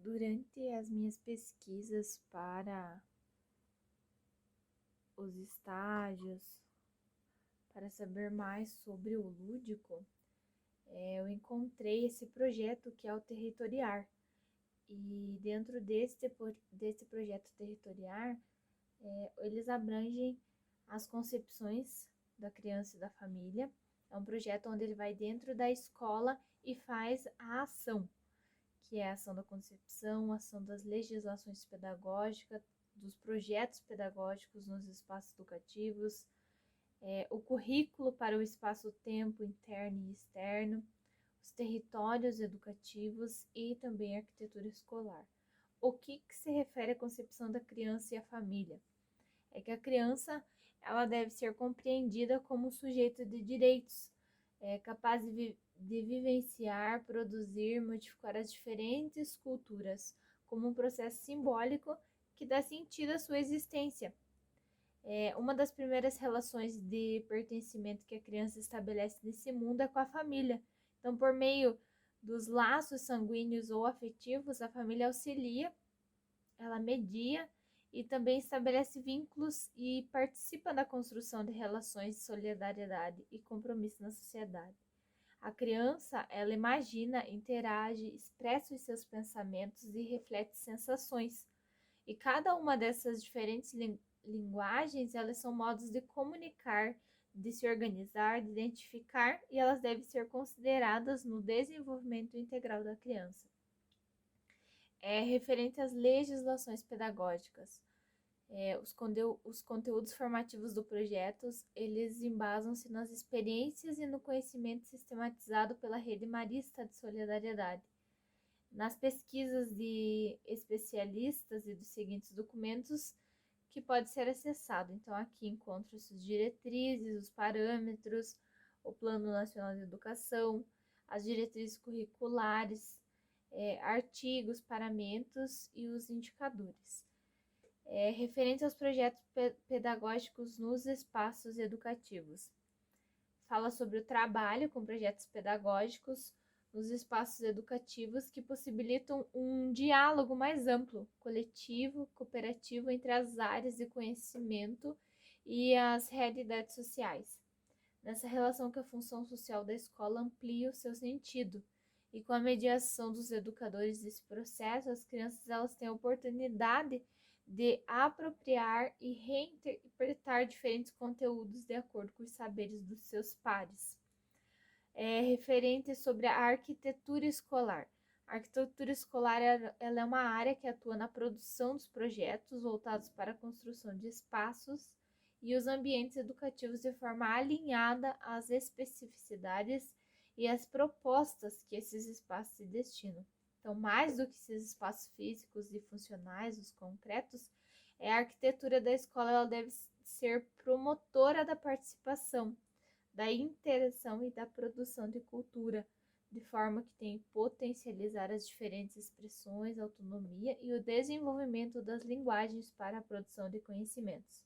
Durante as minhas pesquisas para os estágios, para saber mais sobre o lúdico, eu encontrei esse projeto que é o Territoriar. E dentro desse projeto Territoriar, eles abrangem as concepções da criança e da família. É um projeto onde ele vai dentro da escola e faz a ação, que é a ação da concepção, a ação das legislações pedagógicas, dos projetos pedagógicos nos espaços educativos, o currículo para o espaço-tempo interno e externo, os territórios educativos e também a arquitetura escolar. O que se refere à concepção da criança e a família? É que a criança ela deve ser compreendida como um sujeito de direitos, capaz de vivenciar, produzir, modificar as diferentes culturas, como um processo simbólico que dá sentido à sua existência. Uma das primeiras relações de pertencimento que a criança estabelece nesse mundo é com a família. Então, por meio dos laços sanguíneos ou afetivos, a família auxilia, ela media e também estabelece vínculos e participa da construção de relações de solidariedade e compromisso na sociedade. A criança, ela imagina, interage, expressa os seus pensamentos e reflete sensações. E cada uma dessas diferentes linguagens, elas são modos de comunicar, de se organizar, de identificar, e elas devem ser consideradas no desenvolvimento integral da criança. Referente às legislações pedagógicas. Os conteúdos formativos do projeto, eles embasam-se nas experiências e no conhecimento sistematizado pela Rede Marista de Solidariedade. Nas pesquisas de especialistas e dos seguintes documentos que pode ser acessado. Então, aqui encontram-se as diretrizes, os parâmetros, o Plano Nacional de Educação, as diretrizes curriculares, artigos, paramentos e os indicadores. Referente aos projetos pedagógicos nos espaços educativos. Fala sobre o trabalho com projetos pedagógicos nos espaços educativos que possibilitam um diálogo mais amplo, coletivo, cooperativo entre as áreas de conhecimento e as realidades sociais. Nessa relação que a função social da escola amplia o seu sentido. E com a mediação dos educadores desse processo, as crianças elas têm a oportunidade de apropriar e reinterpretar diferentes conteúdos de acordo com os saberes dos seus pares. Referente sobre a arquitetura escolar. A arquitetura escolar ela é uma área que atua na produção dos projetos voltados para a construção de espaços e os ambientes educativos de forma alinhada às especificidades e às propostas que esses espaços se destinam. Então, mais do que esses espaços físicos e funcionais, os concretos, a arquitetura da escola ela deve ser promotora da participação, da interação e da produção de cultura, de forma que tem que potencializar as diferentes expressões, autonomia e o desenvolvimento das linguagens para a produção de conhecimentos.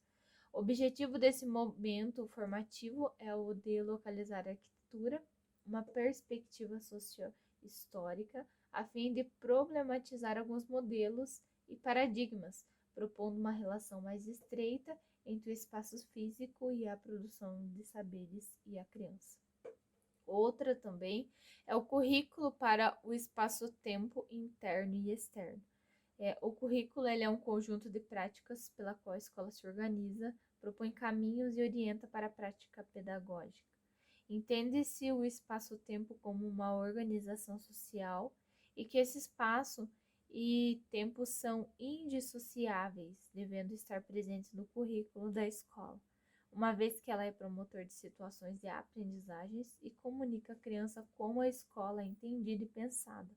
O objetivo desse momento formativo é o de localizar a arquitetura, uma perspectiva socio-histórica, a fim de problematizar alguns modelos e paradigmas, propondo uma relação mais estreita entre o espaço físico e a produção de saberes e a criança. Outra também é o currículo para o espaço-tempo interno e externo. O currículo ele é um conjunto de práticas pela qual a escola se organiza, propõe caminhos e orienta para a prática pedagógica. Entende-se o espaço-tempo como uma organização social e que esse espaço e tempo são indissociáveis, devendo estar presentes no currículo da escola, uma vez que ela é promotor de situações de aprendizagens e comunica à criança como a escola é entendida e pensada.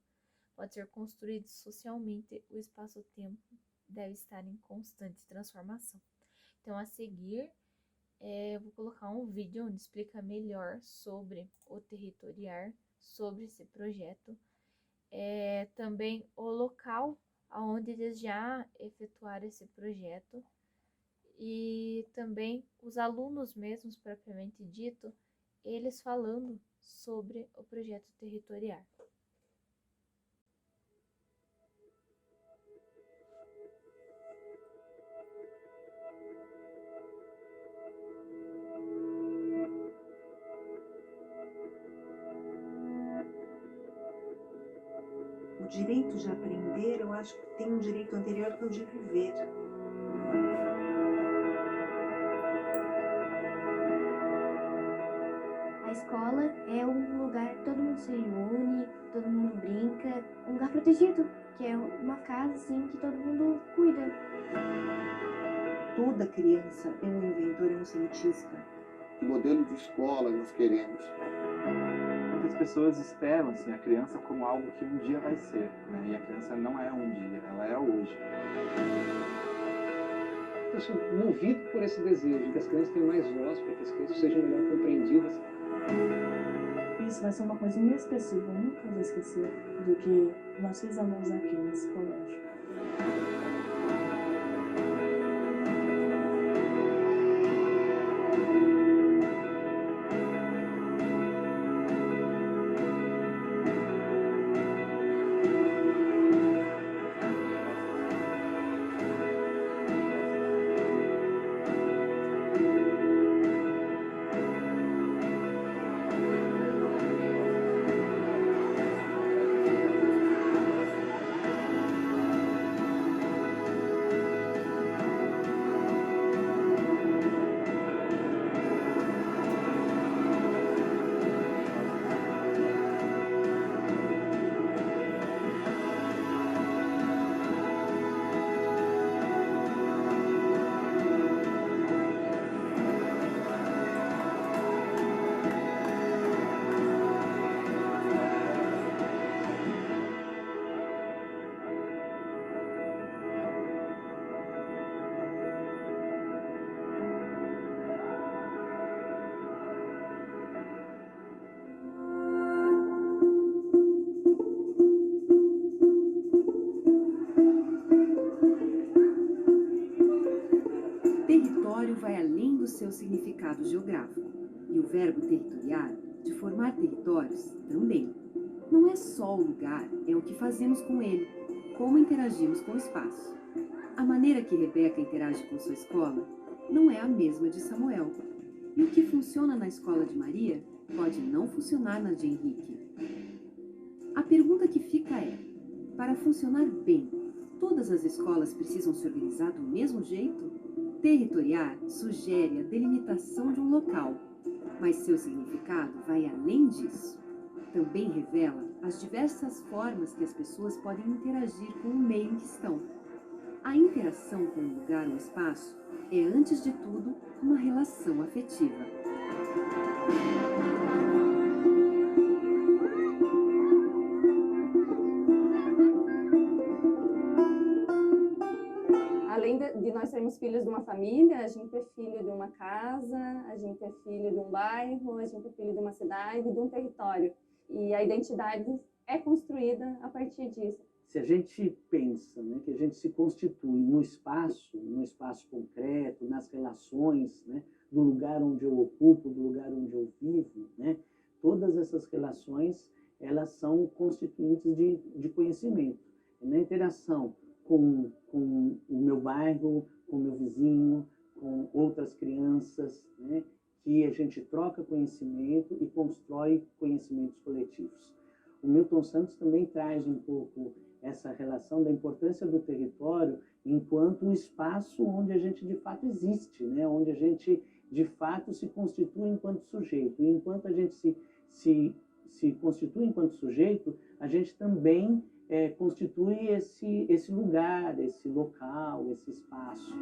Pode ser construído socialmente, o espaço-tempo deve estar em constante transformação. Então, a seguir, eu vou colocar um vídeo onde explica melhor sobre o Territoriar, sobre esse projeto, também o local onde eles já efetuaram esse projeto e também os alunos mesmos, propriamente dito, eles falando sobre o projeto Territoriar. direito de aprender, eu acho que tem um direito anterior que é o de viver. A escola é um lugar que todo mundo se reúne, todo mundo brinca, um lugar protegido, que é uma casa assim que todo mundo cuida. Toda criança é um inventor, é um cientista. Que modelo de escola nós queremos? Muitas pessoas esperam assim, a criança como algo que um dia vai ser, né? E a criança não é um dia, ela é hoje. Eu sou movido por esse desejo de que as crianças tenham mais voz, para que as crianças sejam melhor compreendidas. Isso vai ser uma coisa inesquecível, eu nunca vou esquecer do que nós fizemos aqui nesse colégio. Território vai além do seu significado geográfico, e o verbo territoriar, de formar territórios, também. Não é só o lugar, é o que fazemos com ele, como interagimos com o espaço. A maneira que Rebeca interage com sua escola não é a mesma de Samuel. E o que funciona na escola de Maria pode não funcionar na de Henrique. A pergunta que fica é: para funcionar bem, todas as escolas precisam se organizar do mesmo jeito? Territoriar sugere a delimitação de um local, mas seu significado vai além disso. Também revela as diversas formas que as pessoas podem interagir com o meio em que estão. A interação com o lugar ou espaço é, antes de tudo, uma relação afetiva. Além de nós sermos filhos de uma família, a gente é filho de uma casa, a gente é filho de um bairro, a gente é filho de uma cidade, de um território. E a identidade é construída a partir disso. Se a gente pensa, né, que a gente se constitui no espaço concreto, nas relações, né, do lugar onde eu ocupo, do lugar onde eu vivo, né, todas essas relações, elas são constituintes de conhecimento. Na interação com o meu bairro, com o meu vizinho, com outras crianças, né, que a gente troca conhecimento e constrói conhecimentos coletivos. O Milton Santos também traz um pouco essa relação da importância do território enquanto um espaço onde a gente de fato existe, né? Onde a gente de fato se constitui enquanto sujeito. E enquanto a gente se constitui enquanto sujeito, a gente também constitui esse lugar, esse local, esse espaço.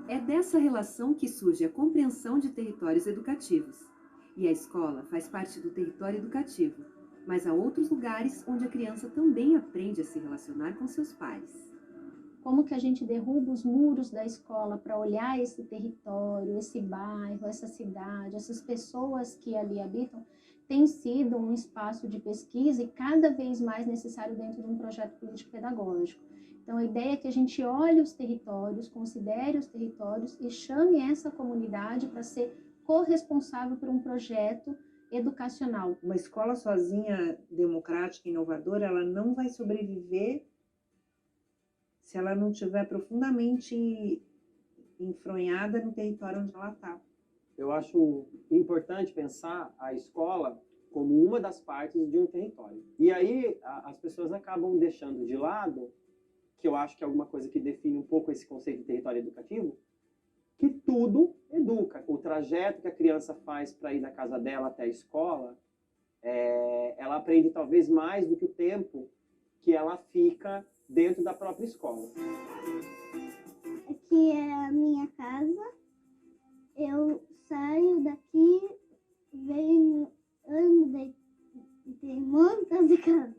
É dessa relação que surge a compreensão de territórios educativos. E a escola faz parte do território educativo, mas há outros lugares onde a criança também aprende a se relacionar com seus pares. Como que a gente derruba os muros da escola para olhar esse território, esse bairro, essa cidade, essas pessoas que ali habitam, tem sido um espaço de pesquisa e cada vez mais necessário dentro de um projeto político-pedagógico. Então, a ideia é que a gente olhe os territórios, considere os territórios e chame essa comunidade para ser corresponsável por um projeto educacional. Uma escola sozinha, democrática, inovadora, ela não vai sobreviver se ela não estiver profundamente enfronhada no território onde ela está. Eu acho importante pensar a escola como uma das partes de um território. E aí as pessoas acabam deixando de lado, que eu acho que é alguma coisa que define um pouco esse conceito de território educativo, que tudo educa. O trajeto que a criança faz para ir da casa dela até a escola, ela aprende talvez mais do que o tempo que ela fica dentro da própria escola. Aqui é a minha casa. Eu saio daqui, venho, ando, e tem muitas de casas.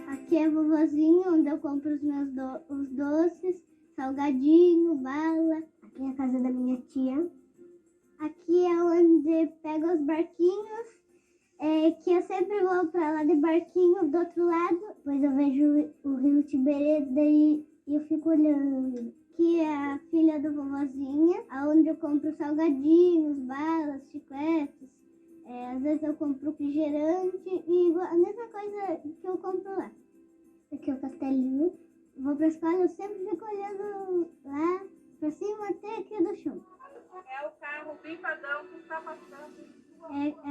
Aqui é a vovozinha, onde eu compro os meus os doces, salgadinho, bala. Aqui é a casa da minha tia. Aqui é onde pego os barquinhos, que eu sempre vou para lá de barquinho do outro lado. Depois eu vejo o rio Tiberê, daí eu fico olhando. Aqui é a filha da vovozinha, onde eu compro salgadinhos, balas, chicletes. Às vezes eu compro refrigerante e a mesma coisa que eu compro lá. Aqui é o castelinho. Vou pra escola, eu sempre fico olhando lá pra cima até aqui do chão. É o carro bimbadão que está passando.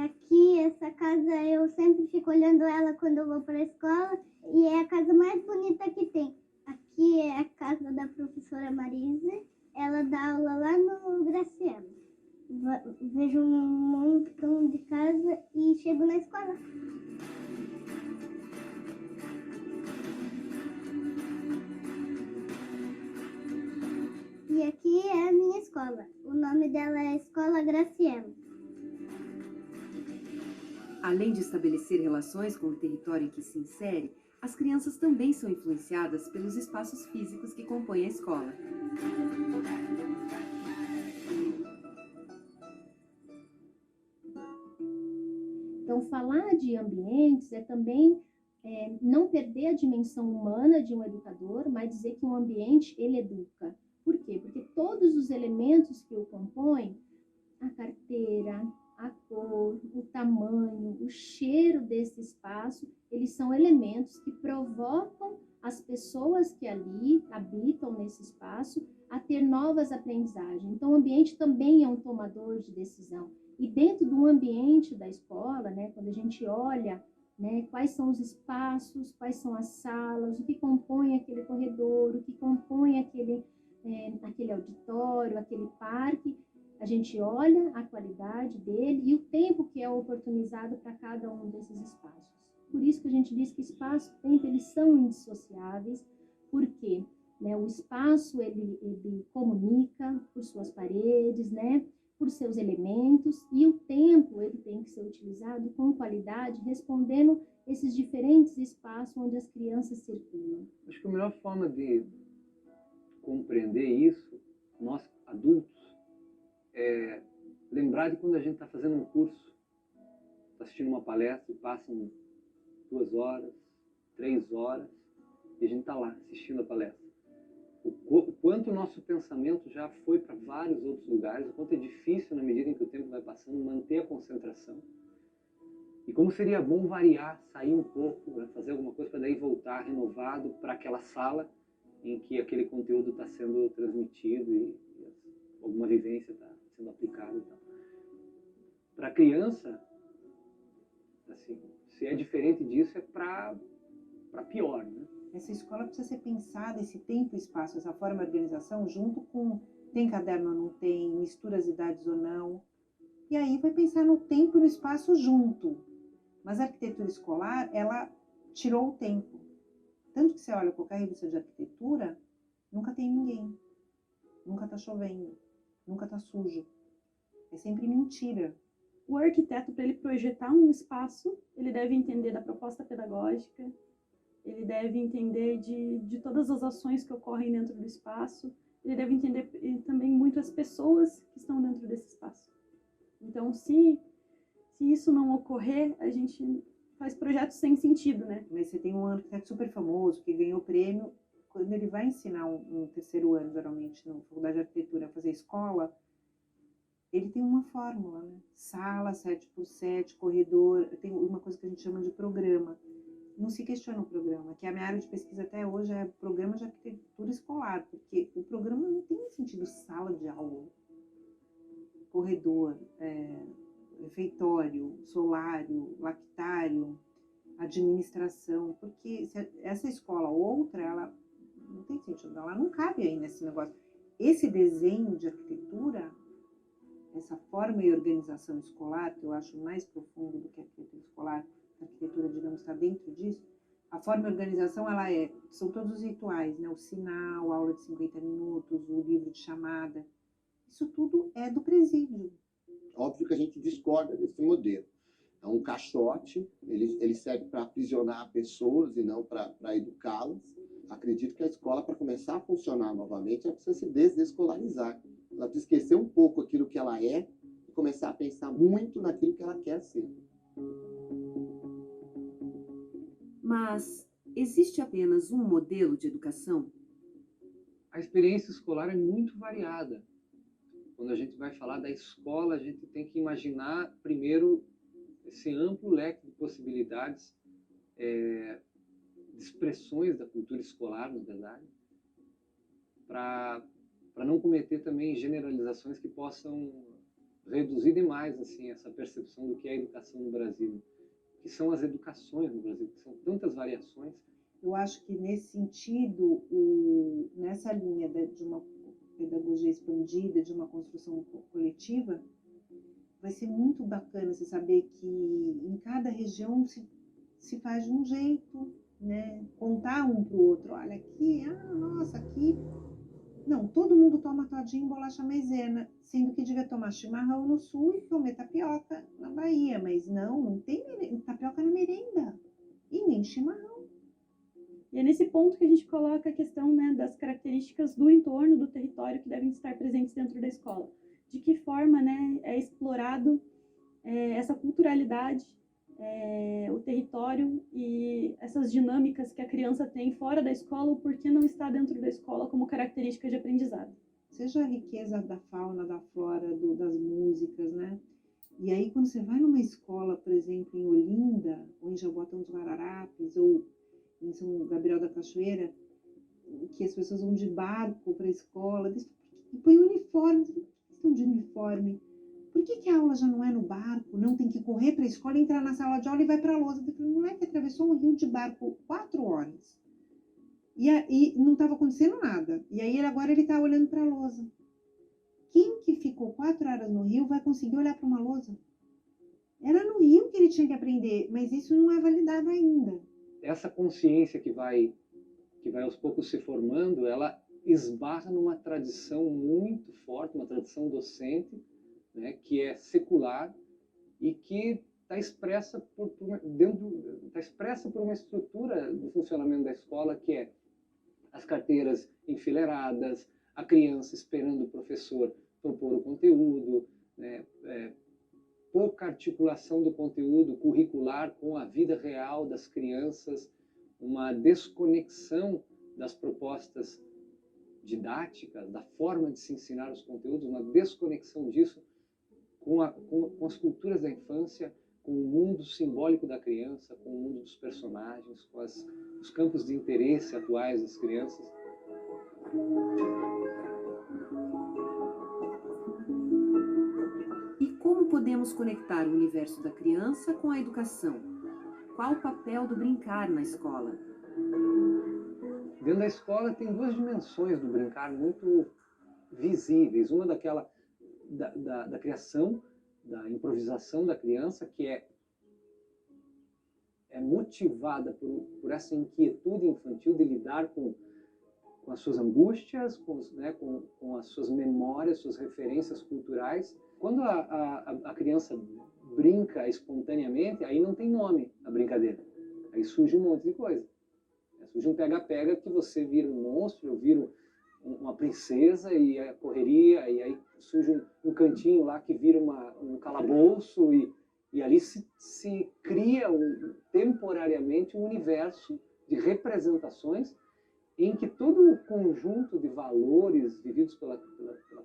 Aqui, essa casa, eu sempre fico olhando ela quando eu vou pra escola e é a casa mais bonita que tem. Aqui é a casa da professora Marise. Ela dá aula lá no Graciano. Vejo um montão de casa e chego na escola. E aqui é a minha escola. O nome dela é Escola Graciano. Além de estabelecer relações com o território em que se insere, as crianças também são influenciadas pelos espaços físicos que compõem a escola. Então, falar de ambientes é também não perder a dimensão humana de um educador, mas dizer que um ambiente, ele educa. Por quê? Porque todos os elementos que o compõem, a carteira, a cor, o tamanho, o cheiro desse espaço, eles são elementos que provocam as pessoas que ali habitam nesse espaço a ter novas aprendizagens. Então, o ambiente também é um tomador de decisão. E dentro do ambiente da escola, né, quando a gente olha, né, quais são os espaços, quais são as salas, o que compõe aquele corredor, o que compõe aquele auditório, aquele parque, a gente olha a qualidade dele e o tempo que é oportunizado para cada um desses espaços. Por isso que a gente diz que espaço e tempo, eles são indissociáveis, porque, né, o espaço, ele comunica por suas paredes, né, por seus elementos, e o tempo, ele tem que ser utilizado com qualidade, respondendo esses diferentes espaços onde as crianças circulam. Acho que a melhor forma de compreender isso, nós adultos, é lembrar de quando a gente está fazendo um curso, está assistindo uma palestra e passam 2 horas, 3 horas, e a gente está lá assistindo a palestra. O quanto o nosso pensamento já foi para vários outros lugares, o quanto é difícil, na medida em que o tempo vai passando, manter a concentração. E como seria bom variar, sair um pouco, né, fazer alguma coisa para daí voltar renovado para aquela sala em que aquele conteúdo está sendo transmitido e alguma vivência está sendo aplicada e tal. Para a criança, assim, se é diferente disso, é para pior, né? Essa escola precisa ser pensada, esse tempo e espaço, essa forma de organização, junto com tem caderno ou não tem, mistura as idades ou não. E aí vai pensar no tempo e no espaço junto. Mas a arquitetura escolar, ela tirou o tempo. Tanto que você olha qualquer revista de arquitetura, nunca tem ninguém. Nunca está chovendo. Nunca está sujo. É sempre mentira. O arquiteto, para ele projetar um espaço, ele deve entender da proposta pedagógica, ele deve entender de todas as ações que ocorrem dentro do espaço, ele deve entender também muito as pessoas que estão dentro desse espaço. Então, se isso não ocorrer, a gente faz projetos sem sentido, né? Mas você tem um arquiteto super famoso que ganhou prêmio. Quando ele vai ensinar um terceiro ano, geralmente, na faculdade de arquitetura, a fazer escola, ele tem uma fórmula, né? Sala, 7x7, corredor, tem uma coisa que a gente chama de programa. Não se questiona o programa, que a minha área de pesquisa até hoje é programa de arquitetura escolar, porque o programa não tem sentido sala de aula. corredor, refeitório, solário, lactário, administração, porque se essa escola ou outra, ela não tem sentido, ela não cabe aí nesse negócio. Esse desenho de arquitetura, essa forma e organização escolar, que eu acho mais profundo do que a arquitetura escolar, a arquitetura, digamos, está dentro disso, a forma e organização, são todos os rituais, né? O sinal, a aula de 50 minutos, o livro de chamada, isso tudo é do presídio. Óbvio que a gente discorda desse modelo. É um caixote, ele serve para aprisionar pessoas e não para educá-las. Acredito que a escola, para começar a funcionar novamente, ela precisa se desescolarizar. Ela precisa esquecer um pouco aquilo que ela é e começar a pensar muito naquilo que ela quer ser. Mas existe apenas um modelo de educação? A experiência escolar é muito variada. Quando a gente vai falar da escola, a gente tem que imaginar, primeiro, esse amplo leque de possibilidades, de expressões da cultura escolar, na verdade, para não cometer também generalizações que possam reduzir demais assim, essa percepção do que é a educação no Brasil, que são as educações no Brasil, que são tantas variações. Eu acho que, nesse sentido, nessa linha de uma pedagogia expandida, de uma construção coletiva, vai ser muito bacana você saber que em cada região se faz de um jeito, né? Contar um para o outro, olha aqui, nossa, aqui... Não, todo mundo toma todinho bolacha maisena, sendo que devia tomar chimarrão no sul e comer tapioca na Bahia, mas não tem tapioca na merenda e nem chimarrão. E é nesse ponto que a gente coloca a questão, né, das características do entorno, do território que devem estar presentes dentro da escola. De que forma, né, é explorado essa culturalidade, o território e essas dinâmicas que a criança tem fora da escola, o porquê não está dentro da escola como característica de aprendizado. Seja a riqueza da fauna, da flora, das músicas, né? E aí, quando você vai numa escola, por exemplo, em Olinda, ou em Jaboatão dos Guararapes, ou em São Gabriel da Cachoeira, que as pessoas vão de barco para a escola, e põem uniforme, estão de uniforme. Por que a aula já não é no barco? Não tem que correr para a escola, entrar na sala de aula e vai para a lousa? O moleque atravessou um rio de barco 4 horas. E não estava acontecendo nada. E aí agora ele está olhando para a lousa. Quem que ficou 4 horas no rio vai conseguir olhar para uma lousa? Era no rio que ele tinha que aprender, mas isso não é validado ainda. Essa consciência que vai aos poucos se formando, ela esbarra numa tradição muito forte, uma tradição docente, né, que é secular e que está expressa por uma estrutura do funcionamento da escola, que é as carteiras enfileiradas, a criança esperando o professor propor o conteúdo, né, pouca articulação do conteúdo curricular com a vida real das crianças, uma desconexão das propostas didáticas, da forma de se ensinar os conteúdos, uma desconexão disso com as culturas da infância, com o mundo simbólico da criança, com o mundo dos personagens, com os campos de interesse atuais das crianças. E como podemos conectar o universo da criança com a educação? Qual o papel do brincar na escola? Dentro da escola tem 2 dimensões do brincar muito visíveis. Uma daquela da criação, da improvisação da criança, que é motivada por essa inquietude infantil de lidar com as suas angústias, com as suas memórias, suas referências culturais. Quando a criança brinca espontaneamente, aí não tem nome a brincadeira. Aí surge um monte de coisa. Surge um pega-pega que você vira um monstro, eu viro uma princesa e a correria, e aí surge um cantinho lá que vira um calabouço, e ali se cria temporariamente um universo de representações em que todo o conjunto de valores vividos pela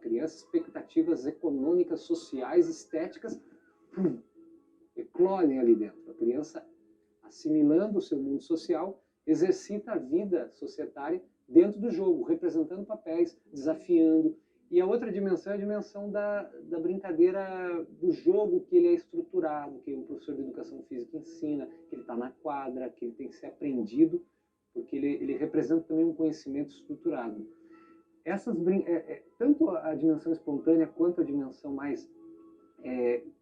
criança, expectativas econômicas, sociais, estéticas, eclodem ali dentro. A criança, assimilando o seu mundo social, exercita a vida societária dentro do jogo, representando papéis, desafiando, E a outra dimensão é a dimensão da brincadeira, do jogo, que ele é estruturado, que o professor de educação física ensina, que ele está na quadra, que ele tem que ser aprendido, porque ele representa também um conhecimento estruturado. Tanto a dimensão espontânea quanto a dimensão mais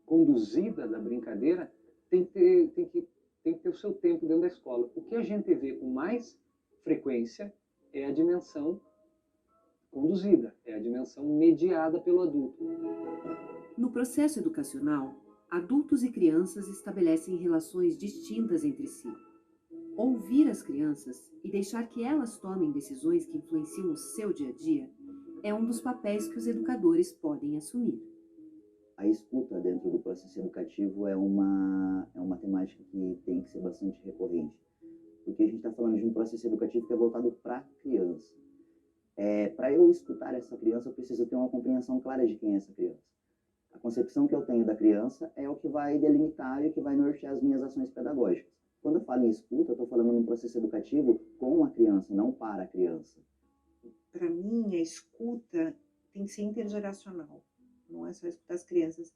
conduzida da brincadeira tem que ter o seu tempo dentro da escola. O que a gente vê com mais frequência é a dimensão conduzida, é a dimensão mediada pelo adulto. No processo educacional, adultos e crianças estabelecem relações distintas entre si. Ouvir as crianças e deixar que elas tomem decisões que influenciam o seu dia a dia é um dos papéis que os educadores podem assumir. A escuta dentro do processo educativo é uma temática que tem que ser bastante recorrente, porque a gente está falando de um processo educativo que é voltado para a criança. Para eu escutar essa criança, eu preciso ter uma compreensão clara de quem é essa criança. A concepção que eu tenho da criança é o que vai delimitar e o que vai nortear as minhas ações pedagógicas. Quando eu falo em escuta, eu estou falando num processo educativo com a criança, não para a criança. Para mim, a escuta tem que ser intergeracional, não é só escutar as crianças.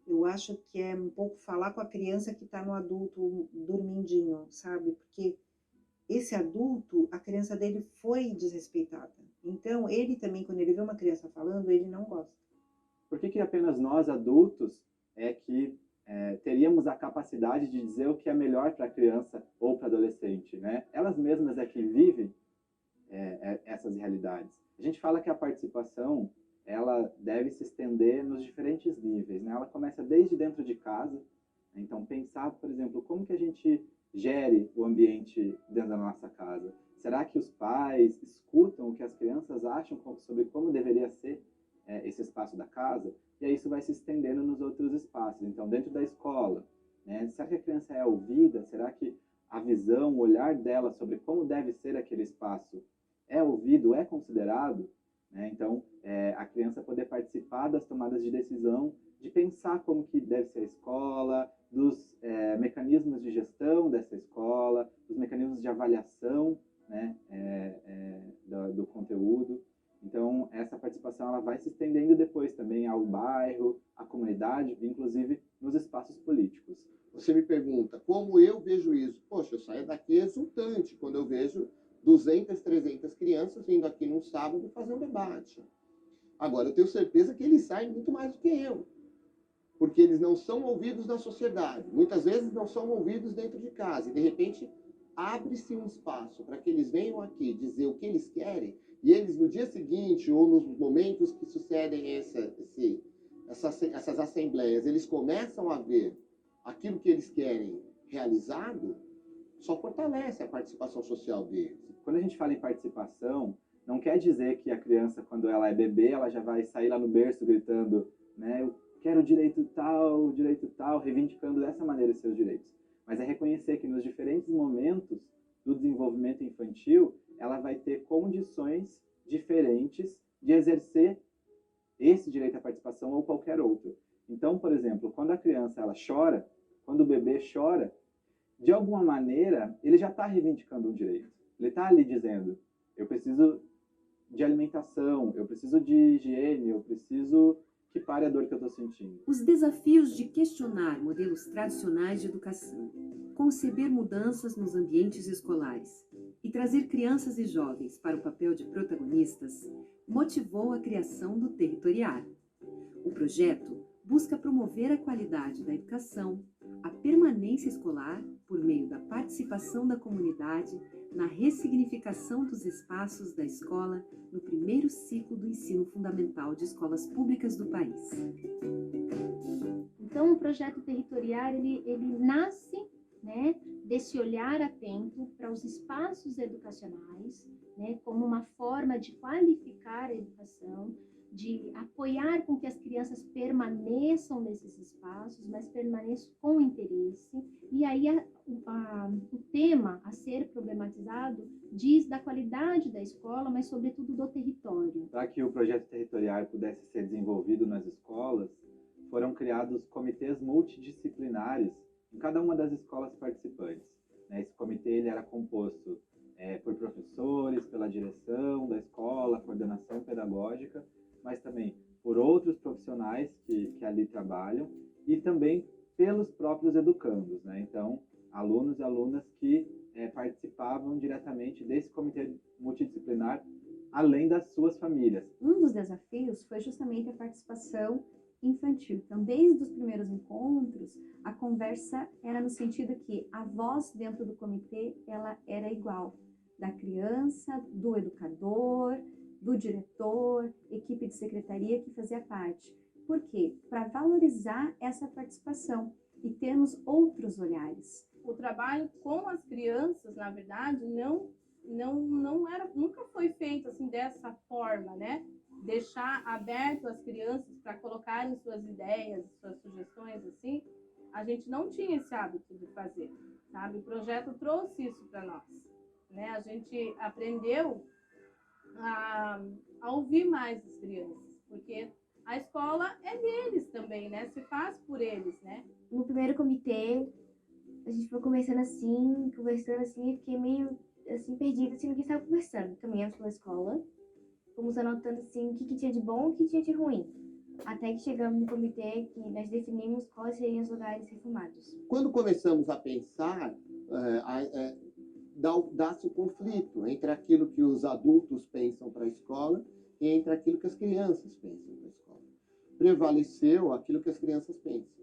Eu acho que é um pouco falar com a criança que está no adulto dormindinho, sabe? Porque esse adulto, a criança dele foi desrespeitada. Então, ele também, quando ele vê uma criança falando, ele não gosta. Por que apenas nós, adultos, teríamos a capacidade de dizer o que é melhor para a criança ou para o adolescente, né? Elas mesmas é que vivem essas realidades. A gente fala que a participação, ela deve se estender nos diferentes níveis, né? Ela começa desde dentro de casa. Então, pensar, por exemplo, como que a gente gere o ambiente dentro da nossa casa. Será que os pais escutam o que as crianças acham sobre como deveria ser esse espaço da casa? E aí isso vai se estendendo nos outros espaços. Então, dentro da escola, né? Será que a criança é ouvida? Será que a visão, o olhar dela sobre como deve ser aquele espaço é ouvido, é considerado? Né? Então, a criança poder participar das tomadas de decisão, de pensar como que deve ser a escola, dos mecanismos de gestão dessa escola, dos mecanismos de avaliação, né? Do conteúdo. Então, essa participação ela vai se estendendo depois também ao bairro, à comunidade, inclusive nos espaços políticos. Você me pergunta, como eu vejo isso? Poxa, eu saio daqui exultante quando eu vejo 200, 300 crianças vindo aqui num sábado fazer um debate. Agora, eu tenho certeza que eles saem muito mais do que eu, porque eles não são ouvidos na sociedade. Muitas vezes não são ouvidos dentro de casa. E, de repente, abre-se um espaço para que eles venham aqui dizer o que eles querem, e eles, no dia seguinte, ou nos momentos que sucedem essas assembleias, eles começam a ver aquilo que eles querem realizado, só fortalece a participação social deles. Quando a gente fala em participação, não quer dizer que a criança, quando ela é bebê, ela já vai sair lá no berço gritando, né, eu quero direito tal, reivindicando dessa maneira os seus direitos. Mas é reconhecer que nos diferentes momentos do desenvolvimento infantil, ela vai ter condições diferentes de exercer esse direito à participação ou qualquer outro. Então, por exemplo, quando a criança ela chora, quando o bebê chora, de alguma maneira, ele já está reivindicando um direito. Ele está ali dizendo, eu preciso de alimentação, eu preciso de higiene, eu preciso que pare a dor que eu estou sentindo. Os desafios de questionar modelos tradicionais de educação, conceber mudanças nos ambientes escolares e trazer crianças e jovens para o papel de protagonistas motivou a criação do Territoriar. O projeto busca promover a qualidade da educação, a permanência escolar por meio da participação da comunidade na ressignificação dos espaços da escola no primeiro ciclo do ensino fundamental de escolas públicas do país. Então, o projeto Territoriar, ele nasce, né, desse olhar atento para os espaços educacionais, né, como uma forma de qualificar a educação, de apoiar com que as crianças permaneçam nesses espaços, mas permaneçam com interesse. E aí o tema a ser problematizado diz da qualidade da escola, mas sobretudo do território. Para que o projeto territorial pudesse ser desenvolvido nas escolas, foram criados comitês multidisciplinares em cada uma das escolas participantes. Esse comitê ele era composto por professores, pela direção da escola, coordenação pedagógica, mas também por outros profissionais que ali trabalham e também pelos próprios educandos, né? Então, alunos e alunas que participavam diretamente desse comitê multidisciplinar, além das suas famílias. Um dos desafios foi justamente a participação infantil. Então, desde os primeiros encontros, a conversa era no sentido que a voz dentro do comitê, ela era igual, da criança, do educador, do diretor, equipe de secretaria que fazia parte. Por quê? Para valorizar essa participação e termos outros olhares. O trabalho com as crianças, na verdade, nunca foi feito assim dessa forma, né? Deixar aberto as crianças para colocarem suas ideias, suas sugestões, assim, a gente não tinha esse hábito de fazer, sabe? O projeto trouxe isso para nós, né? A gente aprendeu a ouvir mais as crianças, porque a escola é deles também, né? Se faz por eles, né? No primeiro comitê, a gente foi conversando assim, e fiquei meio assim, perdida, assim, no que estava conversando. Caminhamos pela escola, fomos anotando assim, o que tinha de bom e o que tinha de ruim. Até que chegamos no comitê que nós definimos quais seriam os lugares reformados. Quando começamos a pensar, dá-se o conflito entre aquilo que os adultos pensam para a escola e entre aquilo que as crianças pensam para a escola. Prevaleceu aquilo que as crianças pensam.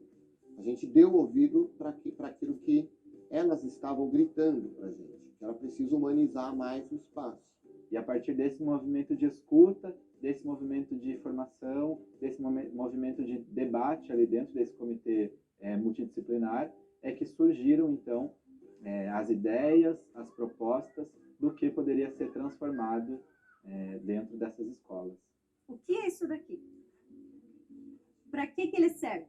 A gente deu ouvido para aquilo que elas estavam gritando para a gente, que era preciso humanizar mais o espaço. E a partir desse movimento de escuta, desse movimento de formação, desse movimento de debate ali dentro desse comitê multidisciplinar, é que surgiram, então, as ideias, as propostas do que poderia ser transformado dentro dessas escolas. O que é isso daqui? Para que ele serve?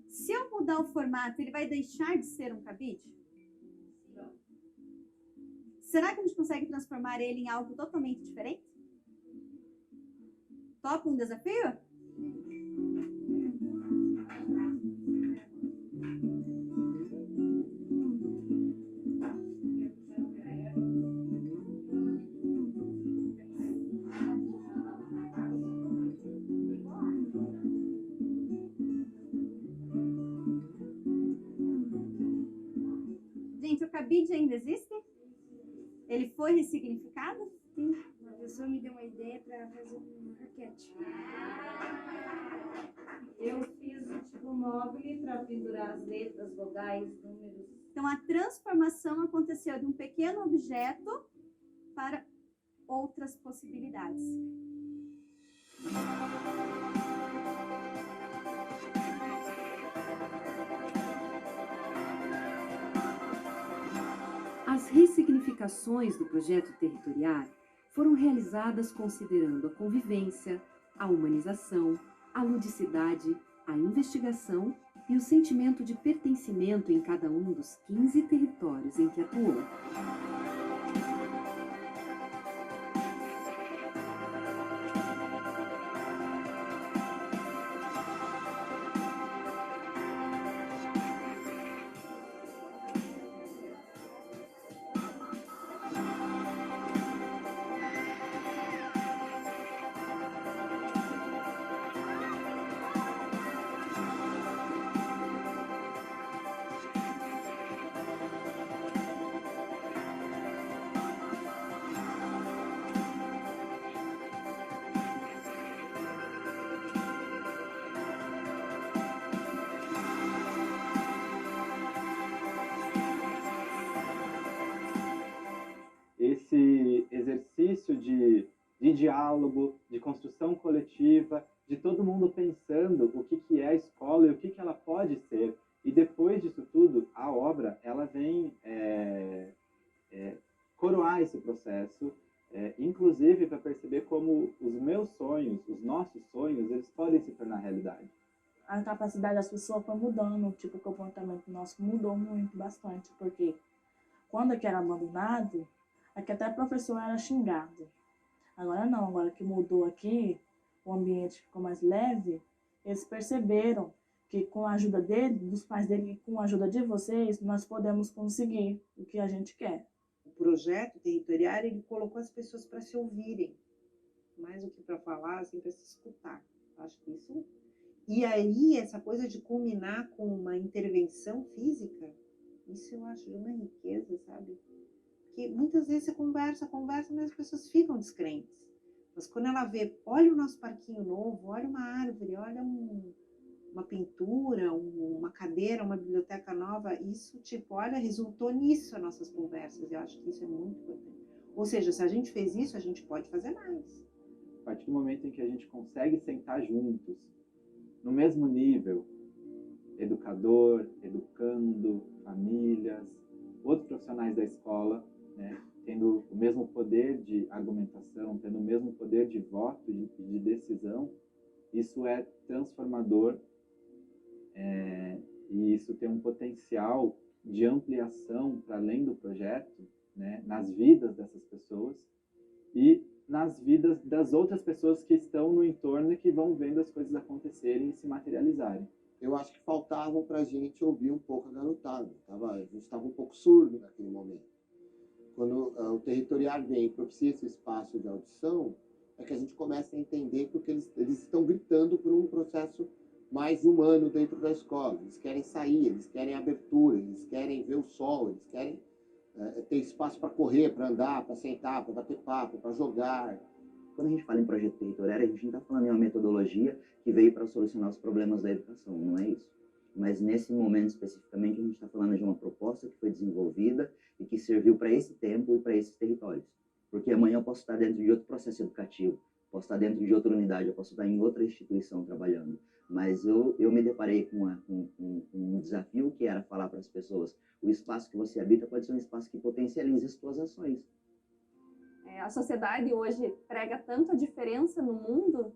Se eu mudar o formato, ele vai deixar de ser um cabide? Será que a gente consegue transformar ele em algo totalmente diferente? Topa um desafio? Gente, o cabide ainda existe? Ele foi ressignificado? Sim. Uma pessoa me deu uma ideia para fazer uma raquete. Eu fiz um tipo móvel para pendurar as letras, vogais, números. Então, a transformação aconteceu de um pequeno objeto para outras possibilidades. As ressignificações do projeto territorial foram realizadas considerando a convivência, a humanização, a ludicidade, a investigação e o sentimento de pertencimento em cada um dos 15 territórios em que atuou. Esse exercício de diálogo, de construção coletiva, de todo mundo pensando o que é a escola e o que ela pode ser. E depois disso tudo, a obra ela vem coroar esse processo, inclusive para perceber como os meus sonhos, os nossos sonhos, eles podem se tornar realidade. A capacidade das pessoas foi mudando, tipo, o comportamento nosso mudou muito, bastante, porque quando aqui era abandonado, aqui até o professor era xingado. Agora não, agora que mudou aqui, o ambiente ficou mais leve, eles perceberam que com a ajuda dele, dos pais dele, e com a ajuda de vocês, nós podemos conseguir o que a gente quer. O projeto territorial, ele colocou as pessoas para se ouvirem. mais do que para falar, assim, para se escutar. Acho que isso... E aí, essa coisa de culminar com uma intervenção física, isso eu acho de uma riqueza, sabe? Porque muitas vezes você conversa, mas as pessoas ficam descrentes. Mas quando ela vê, olha o nosso parquinho novo, olha uma árvore, olha uma pintura, uma cadeira, uma biblioteca nova, isso, tipo, olha, resultou nisso as nossas conversas. Eu acho que isso é muito importante. Ou seja, se a gente fez isso, a gente pode fazer mais. A partir do momento em que a gente consegue sentar juntos, no mesmo nível, educador, educando, famílias, outros profissionais da escola, né, tendo o mesmo poder de argumentação, tendo o mesmo poder de voto, de decisão, isso é transformador, e isso tem um potencial de ampliação para além do projeto, né, nas vidas dessas pessoas e nas vidas das outras pessoas que estão no entorno e que vão vendo as coisas acontecerem e se materializarem. Eu acho que faltava para a gente ouvir um pouco a garotada. A gente estava um pouco surdo naquele momento. Quando o territorial vem e propicia esse espaço de audição, é que a gente começa a entender que eles estão gritando por um processo mais humano dentro da escola. Eles querem sair, eles querem abertura, eles querem ver o sol, eles querem ter espaço para correr, para andar, para sentar, para bater papo, para jogar. Quando a gente fala em projeto territorial, a gente não está falando em uma metodologia que veio para solucionar os problemas da educação, não é isso. Mas nesse momento especificamente, a gente está falando de uma proposta que foi desenvolvida e que serviu para esse tempo e para esses territórios. Porque amanhã eu posso estar dentro de outro processo educativo, posso estar dentro de outra unidade, eu posso estar em outra instituição trabalhando. Mas eu me deparei com um desafio que era falar para as pessoas, o espaço que você habita pode ser um espaço que potencialize as suas ações. A sociedade hoje prega tanto a diferença no mundo,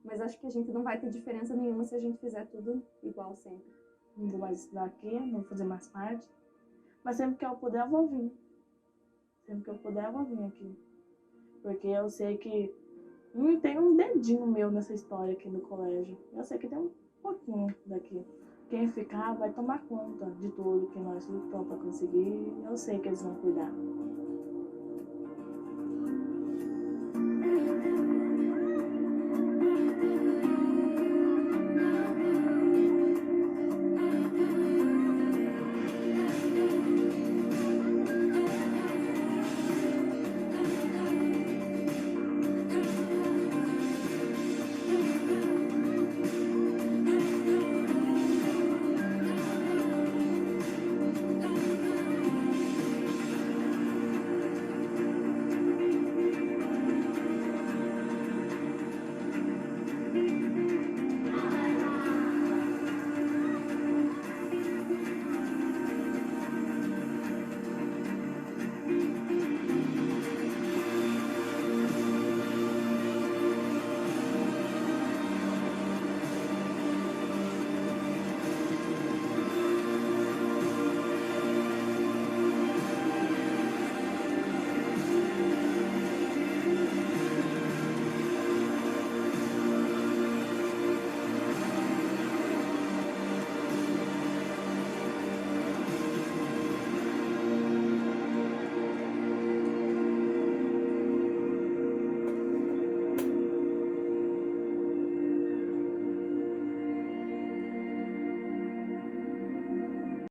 mas acho que a gente não vai ter diferença nenhuma se a gente fizer tudo igual sempre. Não vou mais estudar aqui, não vou fazer mais parte. Mas sempre que eu puder, eu vou vir. Sempre que eu puder, eu vou vir aqui. Porque eu sei que não tem um dedinho meu nessa história aqui no colégio. Eu sei que tem um pouquinho daqui. Quem ficar vai tomar conta de tudo que nós lutamos para conseguir. Eu sei que eles vão cuidar.